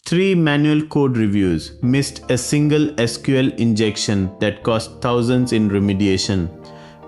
3 manual code reviews missed a single SQL injection that cost thousands in remediation.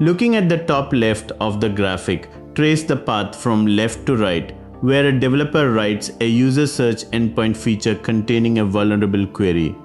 Looking at the top left of the graphic, trace the path from left to right, where a developer writes a user search endpoint feature containing a vulnerable query.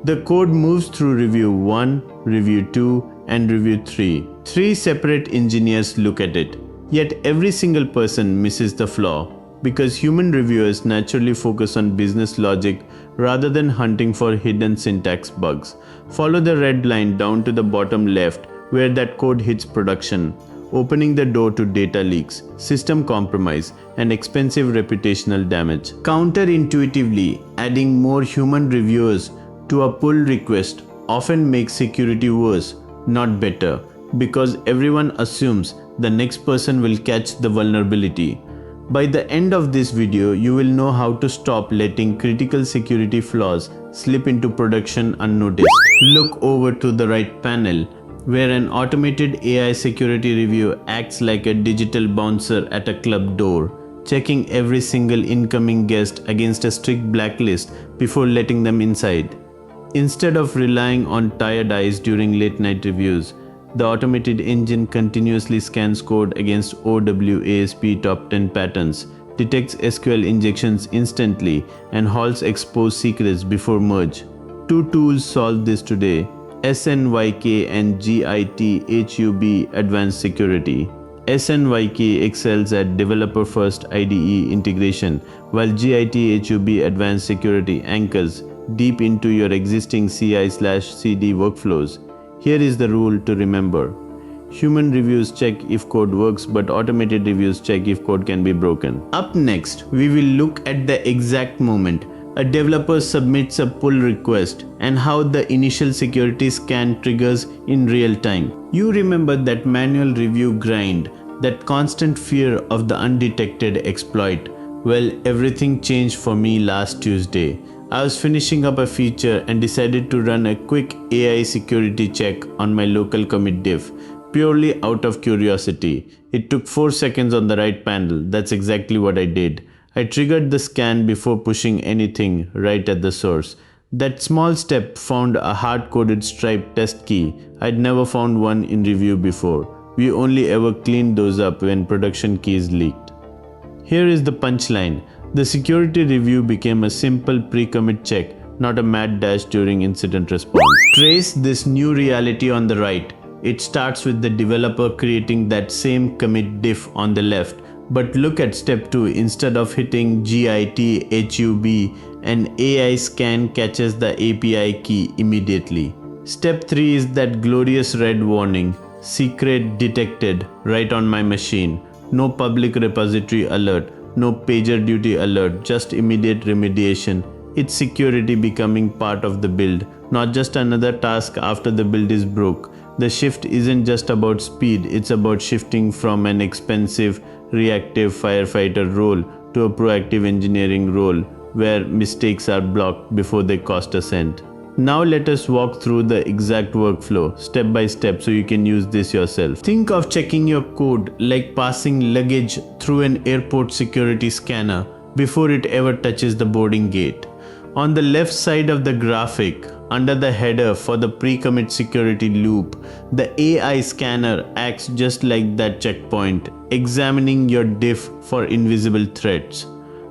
The code moves through review 1, review 2, and review 3. 3 separate engineers look at it. Yet every single person misses the flaw, because human reviewers naturally focus on business logic rather than hunting for hidden syntax bugs. Follow the red line down to the bottom left where that code hits production, opening the door to data leaks, system compromise, and expensive reputational damage. Counterintuitively, adding more human reviewers to a pull request often makes security worse, not better, because everyone assumes the next person will catch the vulnerability. By the end of this video, you will know how to stop letting critical security flaws slip into production unnoticed. Look over to the right panel, where an automated AI security review acts like a digital bouncer at a club door, checking every single incoming guest against a strict blacklist before letting them inside. Instead of relying on tired eyes during late-night reviews, the automated engine continuously scans code against OWASP top 10 patterns, detects SQL injections instantly, and halts exposed secrets before merge. 2 tools solve this today: SNYK and GitHub Advanced Security. SNYK excels at developer-first IDE integration, while GitHub Advanced Security anchors deep into your existing CI/CD workflows. Here is the rule to remember. Human reviews check if code works, but automated reviews check if code can be broken. Up next, we will look at the exact moment a developer submits a pull request and how the initial security scan triggers in real time. You remember that manual review grind, that constant fear of the undetected exploit? Well, everything changed for me last Tuesday. I was finishing up a feature and decided to run a quick AI security check on my local commit diff, purely out of curiosity. It took 4 seconds on the right panel. That's exactly what I did. I triggered the scan before pushing anything right at the source. That small step found a hard-coded striped test key. I'd never found one in review before. We only ever cleaned those up when production keys leaked. Here is the punchline. The security review became a simple pre-commit check, not a mad dash during incident response. Trace this new reality on the right. It starts with the developer creating that same commit diff on the left. But look at step 2. Instead of hitting GitHub, an AI scan catches the API key immediately. Step 3 is that glorious red warning, secret detected, right on my machine. No public repository alert. No PagerDuty alert, just immediate remediation. It's security becoming part of the build, not just another task after the build is broke. The shift isn't just about speed, it's about shifting from an expensive, reactive firefighter role to a proactive engineering role where mistakes are blocked before they cost a cent. Now let us walk through the exact workflow, step by step, so you can use this yourself. Think of checking your code like passing luggage through an airport security scanner before it ever touches the boarding gate. On the left side of the graphic, under the header for the pre-commit security loop, the AI scanner acts just like that checkpoint, examining your diff for invisible threats.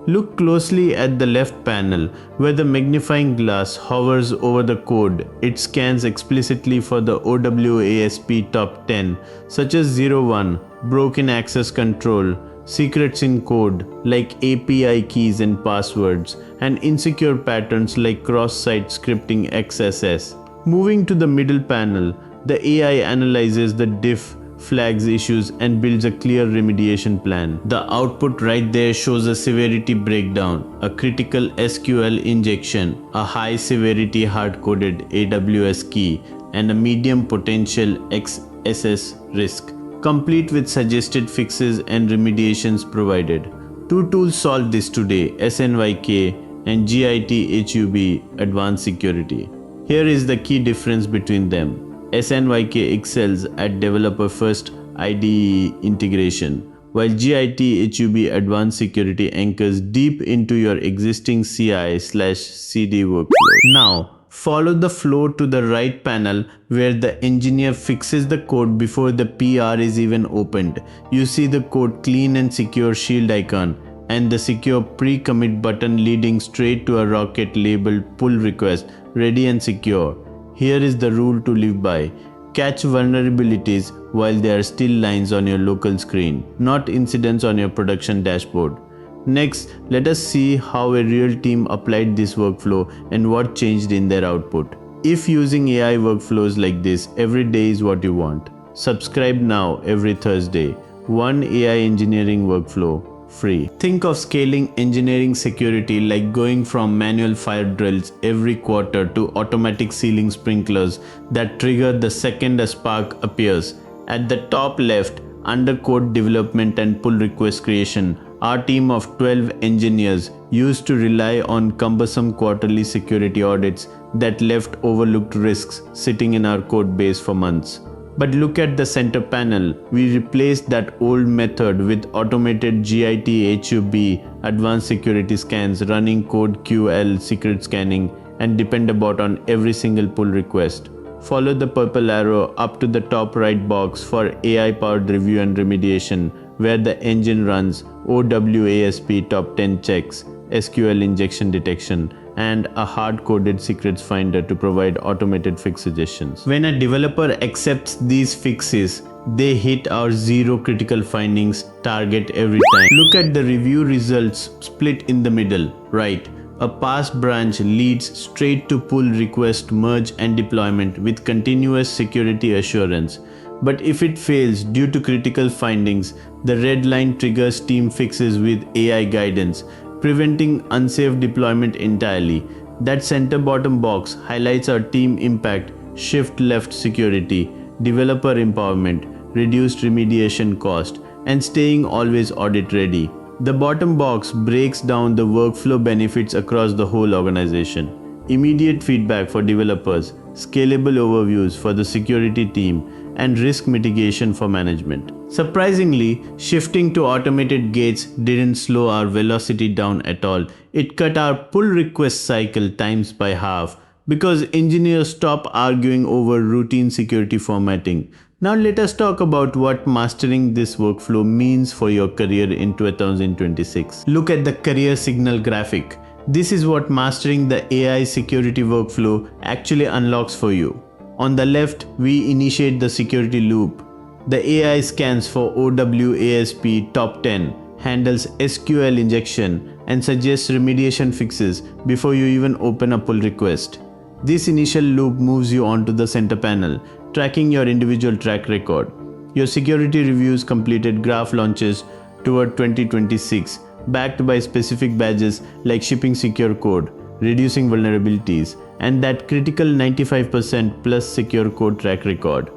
Look closely at the left panel, where the magnifying glass hovers over the code. It scans explicitly for the OWASP top 10, such as 01, broken access control, secrets in code like API keys and passwords, and insecure patterns like cross-site scripting XSS. Moving to the middle panel, the AI analyzes the diff, flags issues, and builds a clear remediation plan. The output right there shows a severity breakdown, a critical SQL injection, a high severity hard-coded AWS key, and a medium potential XSS risk, complete with suggested fixes and remediations provided. 2 tools solve this today, SNYK and GitHub Advanced Security. Here is the key difference between them. SNYK excels at developer-first IDE integration, while GitHub Advanced Security anchors deep into your existing CI/CD workflow. Now, follow the flow to the right panel where the engineer fixes the code before the PR is even opened. You see the code clean and secure shield icon and the secure pre-commit button leading straight to a rocket labeled pull request, ready and secure. Here is the rule to live by. Catch vulnerabilities while they are still lines on your local screen, not incidents on your production dashboard. Next, let us see how a real team applied this workflow and what changed in their output. If using AI workflows like this every day is what you want, subscribe now every Thursday. One AI engineering workflow, free. Think of scaling engineering security like going from manual fire drills every quarter to automatic ceiling sprinklers that trigger the second a spark appears. At the top left, under code development and pull request creation, our team of 12 engineers used to rely on cumbersome quarterly security audits that left overlooked risks sitting in our code base for months. But look at the center panel. We replaced that old method with automated GitHub advanced security scans running code QL secret scanning and dependabot on every single pull request. Follow the purple arrow up to the top right box for AI-powered review and remediation, where the engine runs OWASP top 10 checks, SQL injection detection, and a hard-coded secrets finder to provide automated fix suggestions. When a developer accepts these fixes, they hit our zero critical findings target every time. Look at the review results split in the middle, right? A passed branch leads straight to pull request, merge and deployment with continuous security assurance. But if it fails due to critical findings, the red line triggers team fixes with AI guidance, preventing unsafe deployment entirely. That center bottom box highlights our team impact, shift left security, developer empowerment, reduced remediation cost, and staying always audit ready. The bottom box breaks down the workflow benefits across the whole organization. Immediate feedback for developers, scalable overviews for the security team, and risk mitigation for management. Surprisingly, shifting to automated gates didn't slow our velocity down at all. It cut our pull request cycle times by half because engineers stopped arguing over routine security formatting. Now let us talk about what mastering this workflow means for your career in 2026. Look at the career signal graphic. This is what mastering the AI security workflow actually unlocks for you. On the left, we initiate the security loop. The AI scans for OWASP top 10, handles SQL injection, and suggests remediation fixes before you even open a pull request. This initial loop moves you onto the center panel, tracking your individual track record. Your security reviews completed graph launches toward 2026, backed by specific badges like shipping secure code, reducing vulnerabilities, and that critical 95% plus secure code track record.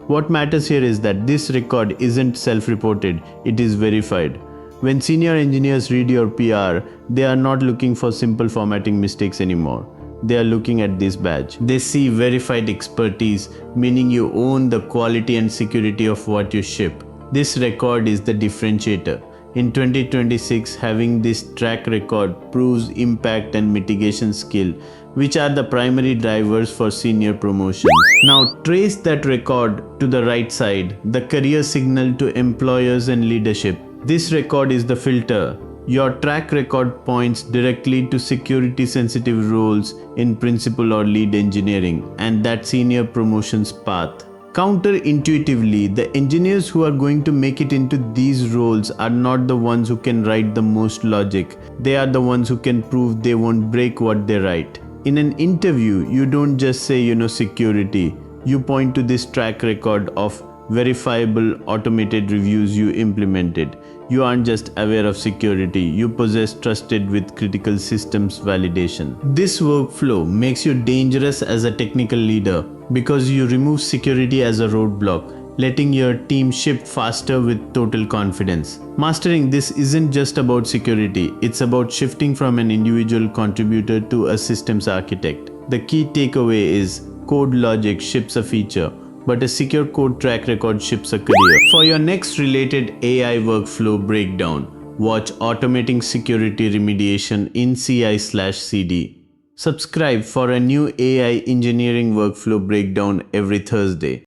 What matters here is that this record isn't self-reported, it is verified. When senior engineers read your PR, they are not looking for simple formatting mistakes anymore. They are looking at this badge. They see verified expertise, meaning you own the quality and security of what you ship. This record is the differentiator. In 2026, having this track record proves impact and mitigation skill, which are the primary drivers for senior promotions. Now trace that record to the right side, the career signal to employers and leadership. This record is the filter. Your track record points directly to security sensitive roles in principal or lead engineering and that senior promotions path. Counterintuitively, the engineers who are going to make it into these roles are not the ones who can write the most logic. They are the ones who can prove they won't break what they write. In an interview, you don't just say, security. You point to this track record of verifiable automated reviews you implemented. You aren't just aware of security, you possess trusted with critical systems validation. This workflow makes you dangerous as a technical leader because you remove security as a roadblock, letting your team ship faster with total confidence. Mastering this isn't just about security, it's about shifting from an individual contributor to a systems architect. The key takeaway is code logic ships a feature, but a secure code track record ships a career. For your next related AI workflow breakdown, watch Automating Security Remediation in CI/CD. Subscribe for a new AI engineering workflow breakdown every Thursday.